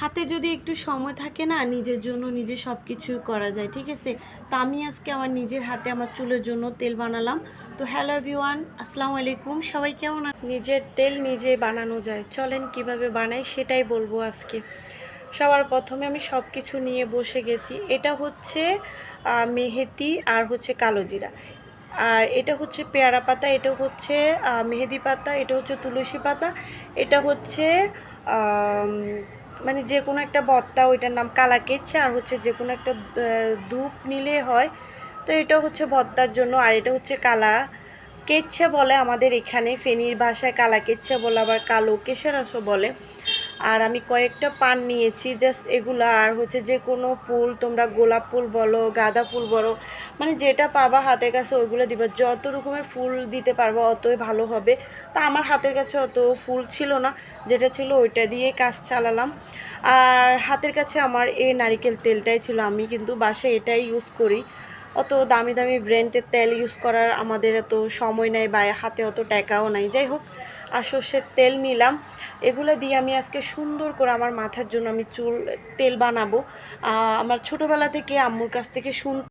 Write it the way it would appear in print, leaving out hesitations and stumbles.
হাতে যদি একটু সময় থাকে না নিজের জন্য নিজে সব কিছু করা যায়, ঠিক আছে? তো আমি আজকে আমার নিজের হাতে আমার চুলের জন্য তেল বানালাম। তো হ্যালো এভরিওয়ান, আসসালামু আলাইকুম। সবাই কেমন নিজের তেল নিজে বানানো যায়, চলেন কিভাবে বানাই সেটাই বলবো আজকে। সবার প্রথমে আমি সব কিছু নিয়ে বসে গেছি। এটা হচ্ছে মেহেদি আর হচ্ছে কালো জিরা, আর এটা হচ্ছে পেয়ারা পাতা, এটা হচ্ছে মেহেদি পাতা, এটা হচ্ছে তুলসী পাতা, এটা হচ্ছে মানে যে কোনো একটা ভর্তা, ওইটার নাম কালা কেচ্ছে, আর হচ্ছে যে কোনো একটা ধূপ নিলে হয়। তো এটা হচ্ছে ভর্তার জন্য, আর এটা হচ্ছে কালা কেচ্ছে বলে আমাদের এখানে, ফেনীর ভাষায় কালা কেচ্ছে বলে, আবার কালো কেশেরাসও বলে। আর আমি কয়েকটা পান নিয়েছি, জাস্ট এগুলো। আর হচ্ছে যে কোনো ফুল, তোমরা গোলাপ ফুল বলো, গাঁদা ফুল বলো, মানে যেটা পাবা হাতের কাছে ওইগুলো দিবা। যত রকমের ফুল দিতে পারবো অতই ভালো হবে। তা আমার হাতের কাছে অত ফুল ছিল না, যেটা ছিল ওইটা দিয়ে কাজ চালালাম। আর হাতের কাছে আমার এই নারিকেল তেলটাই ছিল, আমি কিন্তু বাসায় এটাই ইউজ করি। অত দামি দামি ব্র্যান্ডের তেল ইউজ করার আমাদের এত সময় নেই বা হাতে অত টাকাও নাই। যাই হোক, আর সর্ষের তেল নিলাম। এগুলো দিয়ে আমি আজকে সুন্দর করে আমার মাথার জন্য আমি তেল বানাবো। আমার ছোটোবেলা থেকে আম্মুর কাছ থেকে